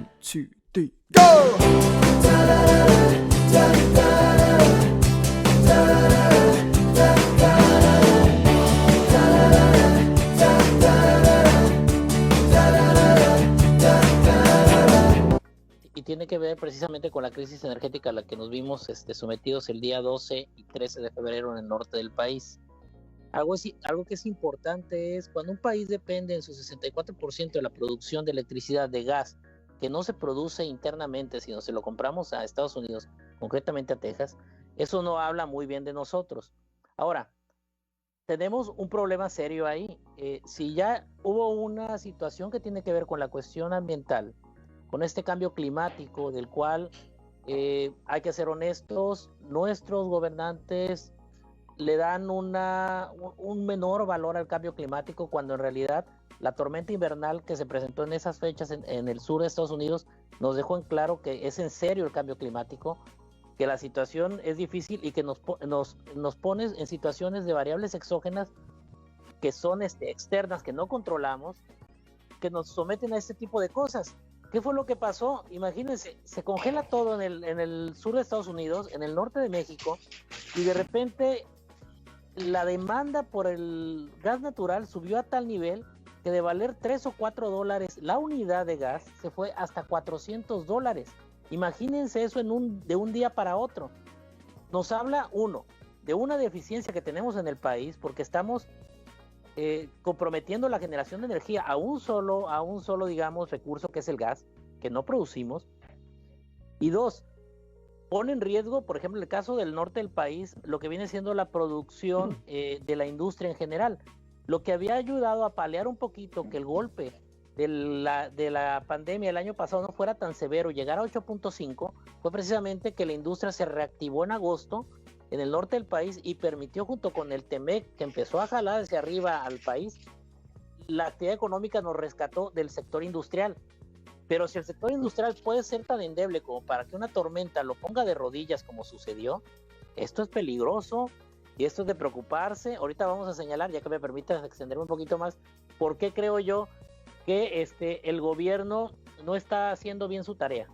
1, 2, 3, go! Y tiene que ver precisamente con la crisis energética a la que nos vimos sometidos el día 12 y 13 de febrero en el norte del país. Algo que es importante es cuando un país depende en su 64% de la producción de electricidad de gas, que no se produce internamente, sino se lo compramos a Estados Unidos, concretamente a Texas, eso no habla muy bien de nosotros. Ahora, tenemos un problema serio ahí. Si ya hubo una situación que tiene que ver con la cuestión ambiental, con este cambio climático del cual hay que ser honestos, nuestros gobernantes le dan un menor valor al cambio climático cuando en realidad la tormenta invernal que se presentó en esas fechas en el sur de Estados Unidos nos dejó en claro que es en serio el cambio climático, que la situación es difícil y que nos pone en situaciones de variables exógenas que son externas, que no controlamos, que nos someten a este tipo de cosas. ¿Qué fue lo que pasó? Imagínense, se congela todo en el sur de Estados Unidos, en el norte de México, y de repente la demanda por el gas natural subió a tal nivel que de valer $3 o $4 la unidad de gas se fue hasta $400. Imagínense eso de un día para otro. Nos habla, de una deficiencia que tenemos en el país porque estamos comprometiendo la generación de energía a un solo, digamos, recurso que es el gas, que no producimos. Y 2, pone en riesgo, por ejemplo, en el caso del norte del país, lo que viene siendo la producción de la industria en general. Lo que había ayudado a paliar un poquito que el golpe de la pandemia el año pasado no fuera tan severo, llegar a 8.5, fue precisamente que la industria se reactivó en agosto en el norte del país y permitió, junto con el TEMEC, que empezó a jalar hacia arriba al país, la actividad económica nos rescató del sector industrial. Pero si el sector industrial puede ser tan endeble como para que una tormenta lo ponga de rodillas como sucedió, esto es peligroso y esto es de preocuparse. Ahorita vamos a señalar, ya que me permitas extenderme un poquito más, por qué creo yo que el gobierno no está haciendo bien su tarea.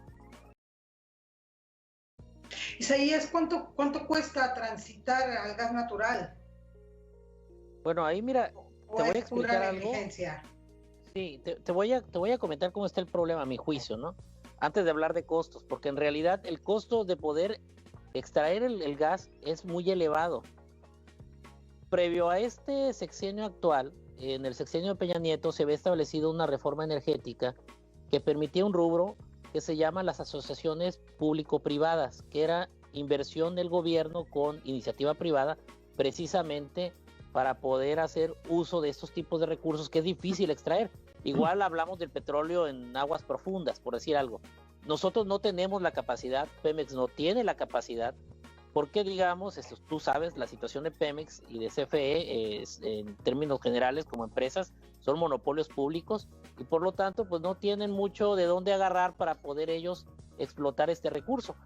Isaías, ¿cuánto cuesta transitar al gas natural? Bueno, ahí mira, te voy a explicar algo. Sí, te voy a comentar cómo está el problema a mi juicio, ¿no? Antes de hablar de costos, porque en realidad el costo de poder extraer el gas es muy elevado. Previo a este sexenio actual, en el sexenio de Peña Nieto se había establecido una reforma energética que permitía un rubro que se llama las asociaciones público-privadas, que era inversión del gobierno con iniciativa privada, precisamente para poder hacer uso de estos tipos de recursos que es difícil extraer. Igual hablamos del petróleo en aguas profundas, por decir algo. Nosotros no tenemos la capacidad, Pemex no tiene la capacidad, porque digamos, tú sabes, la situación de Pemex y de CFE en términos generales como empresas son monopolios públicos y por lo tanto pues no tienen mucho de dónde agarrar para poder ellos explotar este recurso.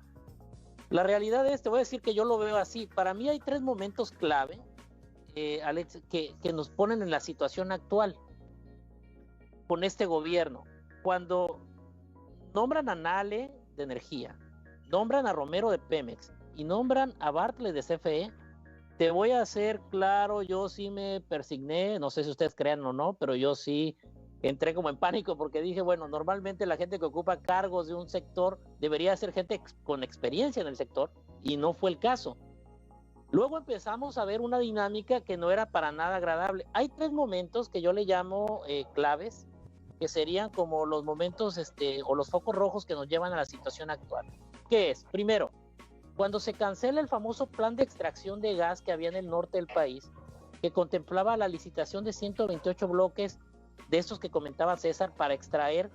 La realidad es, te voy a decir que yo lo veo así. Para mí hay 3 momentos clave, Alex, que nos ponen en la situación actual con este gobierno. Cuando nombran a Nale de Energía, nombran a Romero de Pemex y nombran a Bartlett de CFE, te voy a hacer claro, yo sí me persigné, no sé si ustedes crean o no, pero yo sí entré como en pánico porque dije, bueno, normalmente la gente que ocupa cargos de un sector debería ser gente con experiencia en el sector y no fue el caso. Luego empezamos a ver una dinámica que no era para nada agradable. Hay 3 momentos que yo le llamo claves, que serían como los momentos o los focos rojos que nos llevan a la situación actual. ¿Qué es? Primero, cuando se cancela el famoso plan de extracción de gas que había en el norte del país, que contemplaba la licitación de 128 bloques de estos que comentaba César para extraer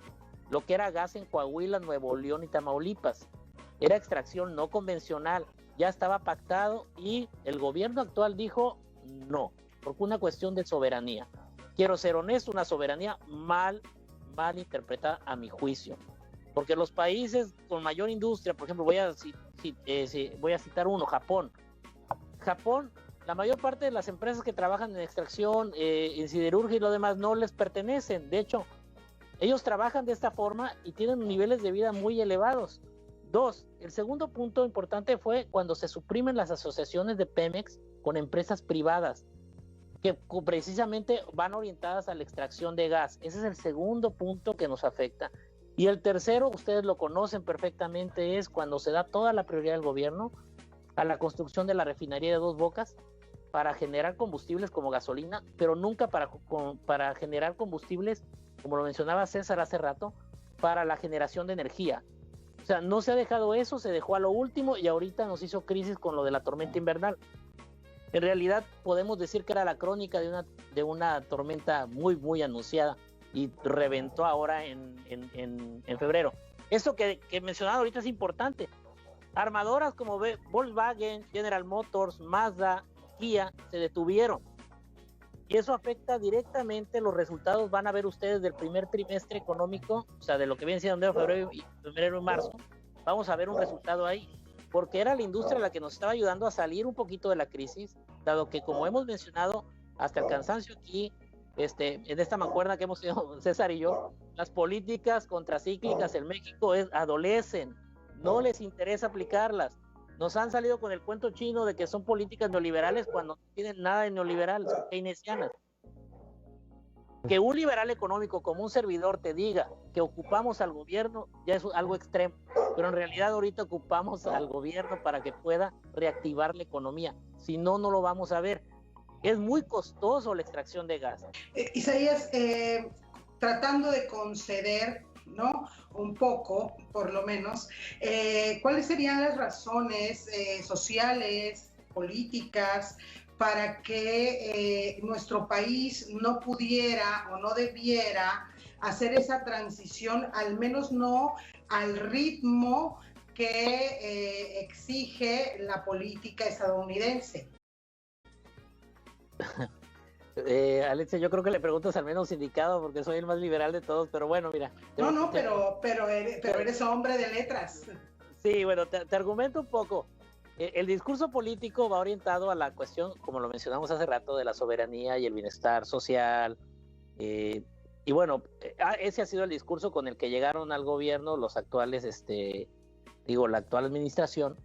lo que era gas en Coahuila, Nuevo León y Tamaulipas. Era extracción no convencional, ya estaba pactado y el gobierno actual dijo no, porque una cuestión de soberanía. Quiero ser honesto, una soberanía mal interpretada a mi juicio. Porque los países con mayor industria, por ejemplo, voy a citar uno, Japón. Japón, la mayor parte de las empresas que trabajan en extracción, en siderurgia y lo demás no les pertenecen. De hecho, Ellos trabajan de esta forma y tienen niveles de vida muy elevados. Dos, el segundo punto importante fue cuando se suprimen las asociaciones de Pemex con empresas privadas que precisamente van orientadas a la extracción de gas. Ese es el segundo punto que nos afecta. Y el tercero, ustedes lo conocen perfectamente, es cuando se da toda la prioridad del gobierno a la construcción de la refinería de Dos Bocas para generar combustibles como gasolina, pero nunca para generar combustibles, como lo mencionaba César hace rato, para la generación de energía. O sea, no se ha dejado eso, se dejó a lo último y ahorita nos hizo crisis con lo de la tormenta invernal. En realidad podemos decir que era la crónica de una tormenta muy, muy anunciada y reventó ahora en febrero. Eso que mencionaba ahorita es importante. Armadoras como Volkswagen, General Motors, Mazda, Kia se detuvieron. Y eso afecta directamente los resultados. Van a ver ustedes del primer trimestre económico, o sea, de lo que viene siendo febrero y marzo. Vamos a ver un resultado ahí, porque era la industria la que nos estaba ayudando a salir un poquito de la crisis, dado que, como hemos mencionado hasta el cansancio aquí, en esta mancuerna que hemos tenido César y yo, las políticas contracíclicas en México adolecen, no les interesa aplicarlas. Nos han salido con el cuento chino de que son políticas neoliberales cuando no tienen nada de neoliberal, son keynesianas. Que un liberal económico como un servidor te diga que ocupamos al gobierno ya es algo extremo, pero en realidad ahorita ocupamos al gobierno para que pueda reactivar la economía, si no, no lo vamos a ver. Es muy costoso la extracción de gas. Isaías, tratando de conceder, ¿no? Un poco, por lo menos, ¿cuáles serían las razones sociales, políticas, para que nuestro país no pudiera o no debiera hacer esa transición, al menos no al ritmo que exige la política estadounidense? Alexia, yo creo que le preguntas al menos indicado porque soy el más liberal de todos, pero bueno, mira. Pero eres hombre de letras. Sí, bueno, te argumento un poco. El discurso político va orientado a la cuestión, como lo mencionamos hace rato, de la soberanía y el bienestar social. Y bueno, ese ha sido el discurso con el que llegaron al gobierno los actuales, la actual administración.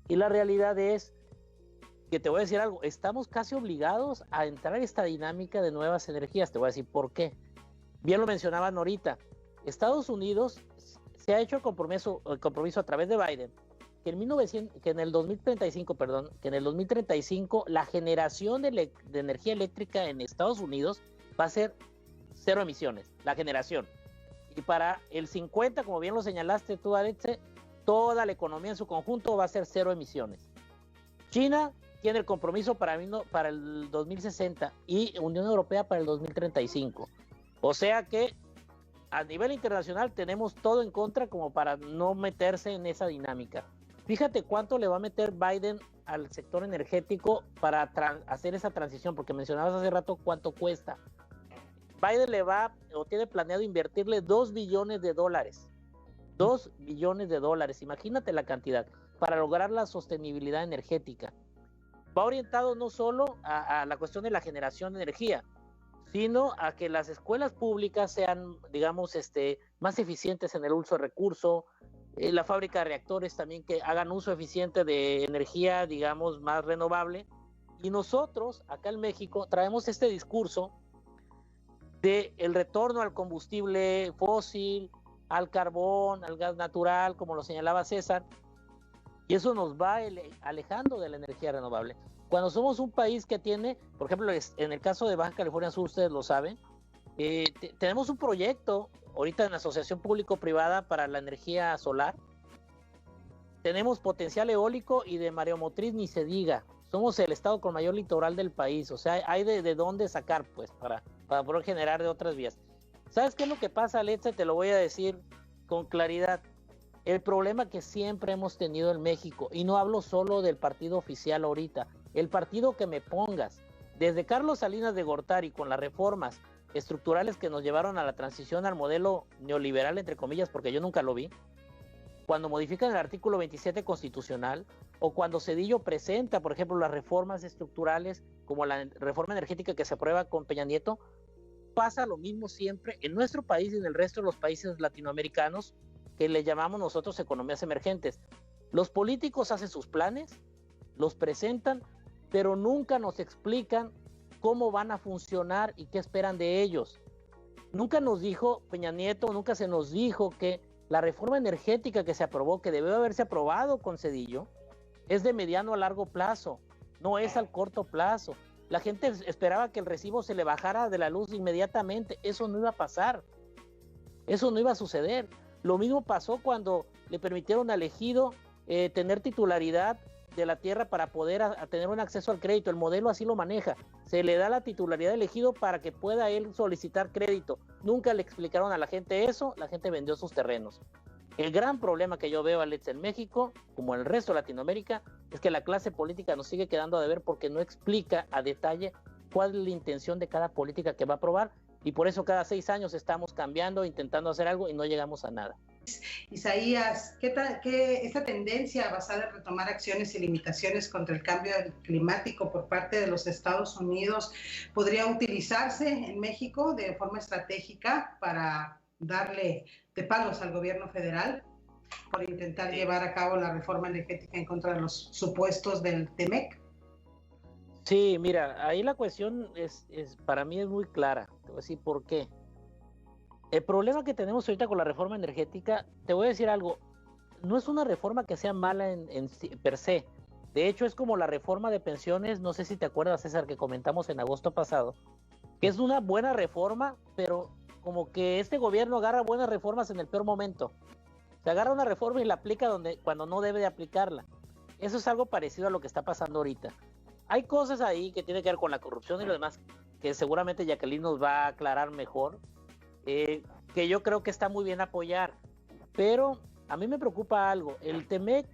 Y la realidad es que te voy a decir algo, estamos casi obligados a entrar en esta dinámica de nuevas energías. Te voy a decir por qué. Bien lo mencionaban ahorita. Estados Unidos se ha hecho el compromiso a través de Biden que en el 2035 la generación de energía eléctrica en Estados Unidos va a ser cero emisiones, la generación. Y para el 50, como bien lo señalaste tú, Alexe, toda la economía en su conjunto va a ser cero emisiones. China tiene el compromiso para el 2060 y Unión Europea para el 2035. O sea que a nivel internacional tenemos todo en contra como para no meterse en esa dinámica. Fíjate cuánto le va a meter Biden al sector energético para hacer esa transición, porque mencionabas hace rato cuánto cuesta. Biden tiene planeado invertirle $2 billones. 2 billones de dólares, imagínate la cantidad, para lograr la sostenibilidad energética. Va orientado no solo a la cuestión de la generación de energía, sino a que las escuelas públicas sean, digamos, más eficientes en el uso de recursos, la fábrica de reactores también que hagan uso eficiente de energía, digamos, más renovable. Y nosotros, acá en México, traemos este discurso de el retorno al combustible fósil, al carbón, al gas natural, como lo señalaba César, y eso nos va alejando de la energía renovable. Cuando somos un país que tiene, por ejemplo, en el caso de Baja California Sur, ustedes lo saben, tenemos un proyecto ahorita en la asociación público-privada para la energía solar. Tenemos potencial eólico y de mareomotriz ni se diga. Somos el estado con mayor litoral del país, o sea, hay de dónde sacar, pues, para poder generar de otras vías. ¿Sabes qué es lo que pasa, Alexa? Te lo voy a decir con claridad. El problema que siempre hemos tenido en México, y no hablo solo del partido oficial ahorita, el partido que me pongas, desde Carlos Salinas de Gortari con las reformas estructurales que nos llevaron a la transición al modelo neoliberal, entre comillas, porque yo nunca lo vi, cuando modifican el artículo 27 constitucional, o cuando Zedillo presenta, por ejemplo, las reformas estructurales, como la reforma energética que se aprueba con Peña Nieto, pasa lo mismo siempre en nuestro país y en el resto de los países latinoamericanos que le llamamos nosotros economías emergentes. Los políticos hacen sus planes, los presentan, pero nunca nos explican cómo van a funcionar y qué esperan de ellos. Nunca nos dijo Peña Nieto, nunca se nos dijo que la reforma energética que se aprobó, que debió haberse aprobado con Zedillo, es de mediano a largo plazo, no es al corto plazo. La gente esperaba que el recibo se le bajara de la luz inmediatamente. Eso no iba a pasar. Eso no iba a suceder. Lo mismo pasó cuando le permitieron al ejido tener titularidad de la tierra para poder tener un acceso al crédito. El modelo así lo maneja. Se le da la titularidad del ejido para que pueda él solicitar crédito. Nunca le explicaron a la gente eso. La gente vendió sus terrenos. El gran problema que yo veo, Alex, en México, como en el resto de Latinoamérica, es que la clase política nos sigue quedando a deber porque no explica a detalle cuál es la intención de cada política que va a aprobar, y por eso cada 6 años estamos cambiando, intentando hacer algo y no llegamos a nada. Isaías, ¿qué esta tendencia basada en retomar acciones y limitaciones contra el cambio climático por parte de los Estados Unidos podría utilizarse en México de forma estratégica para darle de palos al gobierno federal por intentar llevar a cabo la reforma energética en contra de los supuestos del TEMEC? Sí, mira, ahí la cuestión es para mí es muy clara. Te voy a decir por qué. El problema que tenemos ahorita con la reforma energética, te voy a decir algo, no es una reforma que sea mala en per se. De hecho, es como la reforma de pensiones, no sé si te acuerdas, César, que comentamos en agosto pasado, que es una buena reforma, pero como que este gobierno agarra buenas reformas en el peor momento. Se agarra una reforma y la aplica cuando no debe de aplicarla. Eso es algo parecido a lo que está pasando ahorita. Hay cosas ahí que tienen que ver con la corrupción y lo demás, que seguramente Jacqueline nos va a aclarar mejor, que yo creo que está muy bien apoyar. Pero a mí me preocupa algo. El TEMEC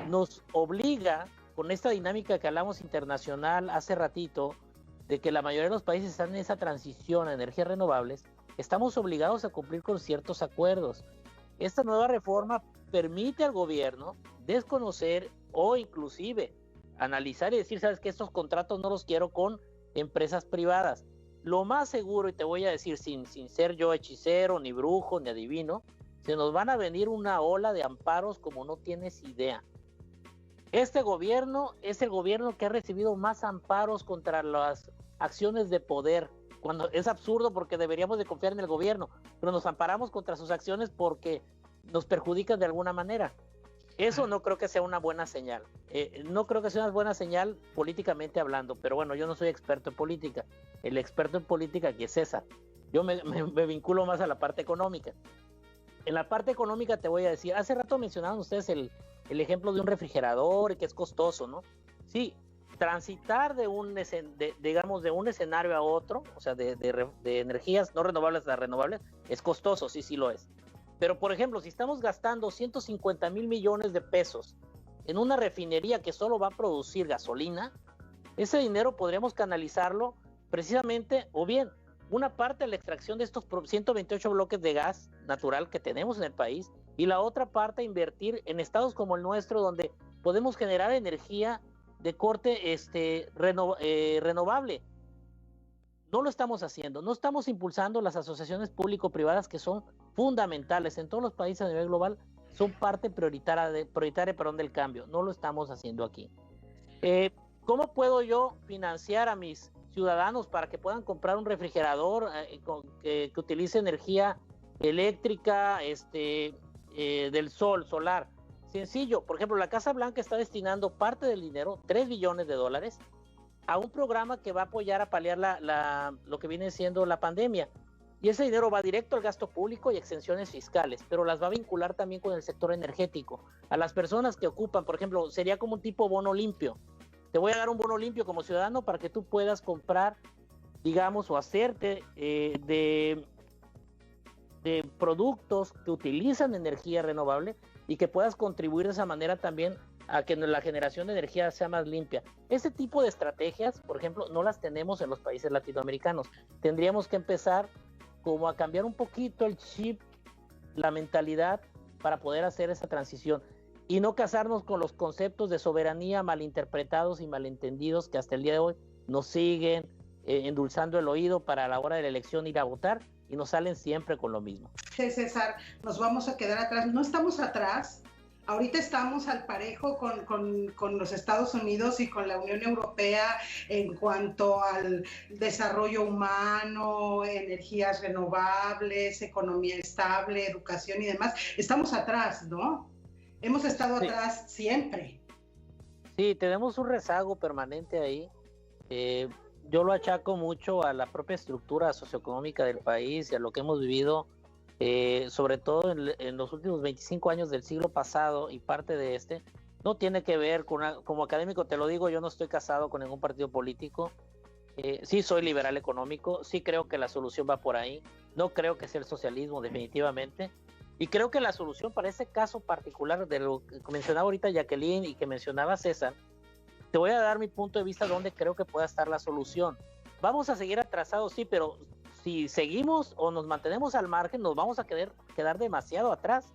nos obliga, con esta dinámica que hablamos internacional hace ratito, de que la mayoría de los países están en esa transición a energías renovables, estamos obligados a cumplir con ciertos acuerdos. Esta nueva reforma permite al gobierno desconocer o inclusive analizar y decir, sabes que estos contratos no los quiero con empresas privadas. Lo más seguro, y te voy a decir sin ser yo hechicero, ni brujo, ni adivino, se nos van a venir una ola de amparos como no tienes idea. Este gobierno es el gobierno que ha recibido más amparos contra las acciones de poder, cuando es absurdo porque deberíamos de confiar en el gobierno, pero nos amparamos contra sus acciones porque nos perjudican de alguna manera. Eso no creo que sea una buena señal. No creo que sea una buena señal políticamente hablando, pero bueno, yo no soy experto en política. El experto en política aquí es César. Yo me vinculo más a la parte económica. En la parte económica te voy a decir, hace rato mencionaban ustedes el ejemplo de un refrigerador y que es costoso, ¿no? Sí, transitar de un escenario a otro, o sea, de energías no renovables a renovables, es costoso, sí lo es. Pero, por ejemplo, si estamos gastando 150,000 millones de pesos en una refinería que solo va a producir gasolina, ese dinero podríamos canalizarlo precisamente, o bien, una parte a la extracción de estos 128 bloques de gas natural que tenemos en el país, y la otra parte a invertir en estados como el nuestro, donde podemos generar energía de corte renovable. No lo estamos haciendo, no estamos impulsando las asociaciones público-privadas que son fundamentales en todos los países a nivel global, son parte prioritaria del cambio. No lo estamos haciendo aquí. ¿Cómo puedo yo financiar a mis ciudadanos para que puedan comprar un refrigerador que utilice energía eléctrica del sol, solar? Sencillo. Por ejemplo, la Casa Blanca está destinando parte del dinero, $3 billones, a un programa que va a apoyar a paliar lo que viene siendo la pandemia. Y ese dinero va directo al gasto público y exenciones fiscales, pero las va a vincular también con el sector energético. A las personas que ocupan, por ejemplo, sería como un tipo bono limpio. Te voy a dar un bono limpio como ciudadano para que tú puedas comprar, digamos, o hacerte de productos que utilizan energía renovable y que puedas contribuir de esa manera también a que la generación de energía sea más limpia. Ese tipo de estrategias, por ejemplo, no las tenemos en los países latinoamericanos. Tendríamos que empezar como a cambiar un poquito el chip, la mentalidad, para poder hacer esa transición y no casarnos con los conceptos de soberanía malinterpretados y malentendidos que hasta el día de hoy nos siguen endulzando el oído para a la hora de la elección ir a votar y nos salen siempre con lo mismo. Sí, César, nos vamos a quedar atrás. No estamos atrás. Ahorita estamos al parejo con los Estados Unidos y con la Unión Europea en cuanto al desarrollo humano, energías renovables, economía estable, educación y demás. Estamos atrás, ¿no? Hemos estado atrás siempre. Sí, tenemos un rezago permanente ahí. Yo lo achaco mucho a la propia estructura socioeconómica del país y a lo que hemos vivido, sobre todo en los últimos 25 años del siglo pasado y parte de este. No tiene que ver con como académico, te lo digo, yo no estoy casado con ningún partido político. Sí soy liberal económico, sí creo que la solución va por ahí. No creo que sea el socialismo, definitivamente. Y creo que la solución para ese caso particular de lo que mencionaba ahorita Jacqueline y que mencionaba César, te voy a dar mi punto de vista donde creo que pueda estar la solución. Vamos a seguir atrasados, sí, pero si seguimos o nos mantenemos al margen, nos vamos a quedar demasiado atrás.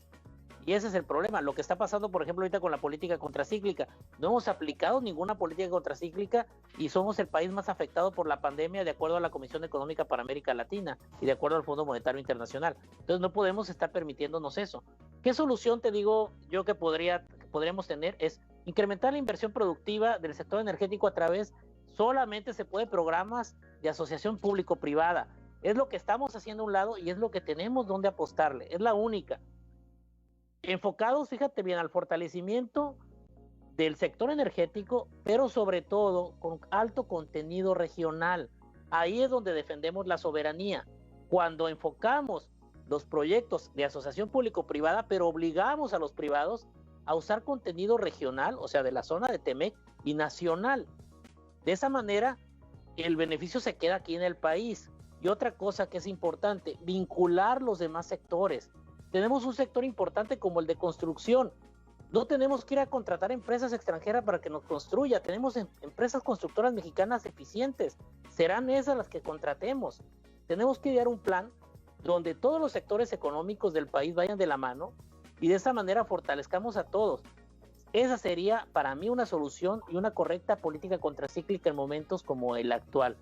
Y ese es el problema. Lo que está pasando, por ejemplo, ahorita con la política contracíclica. No hemos aplicado ninguna política contracíclica y somos el país más afectado por la pandemia de acuerdo a la Comisión Económica para América Latina y de acuerdo al Fondo Monetario Internacional. Entonces no podemos estar permitiéndonos eso. ¿Qué solución te digo yo que podríamos tener? Es incrementar la inversión productiva del sector energético a través, solamente se puede programas de asociación público-privada. Es lo que estamos haciendo a un lado y es lo que tenemos donde apostarle. Es la única. Enfocados, fíjate bien, al fortalecimiento del sector energético, pero sobre todo con alto contenido regional. Ahí es donde defendemos la soberanía. Cuando enfocamos los proyectos de asociación público-privada, pero obligamos a los privados a usar contenido regional, o sea, de la zona de Temec y nacional. De esa manera, el beneficio se queda aquí en el país. Y otra cosa que es importante, vincular los demás sectores. Tenemos un sector importante como el de construcción. No tenemos que ir a contratar empresas extranjeras para que nos construya. Tenemos empresas constructoras mexicanas eficientes. Serán esas las que contratemos. Tenemos que idear un plan donde todos los sectores económicos del país vayan de la mano y de esa manera fortalezcamos a todos. Esa sería para mí una solución y una correcta política contracíclica en momentos como el actual.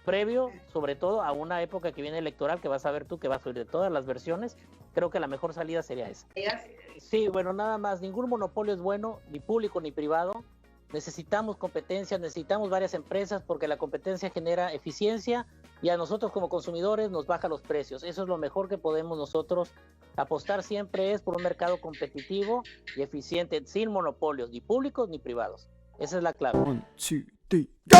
Previo, sobre todo, a una época que viene electoral, que vas a ver tú, que vas a oír de todas las versiones, creo que la mejor salida sería esa. Sí, bueno, nada más, ningún monopolio es bueno, ni público ni privado. Necesitamos competencia, necesitamos varias empresas porque la competencia genera eficiencia y a nosotros como consumidores nos baja los precios. Eso es lo mejor que podemos nosotros apostar siempre, es por un mercado competitivo y eficiente, sin monopolios, ni públicos ni privados. Esa es la clave. 1, 2, 3, go!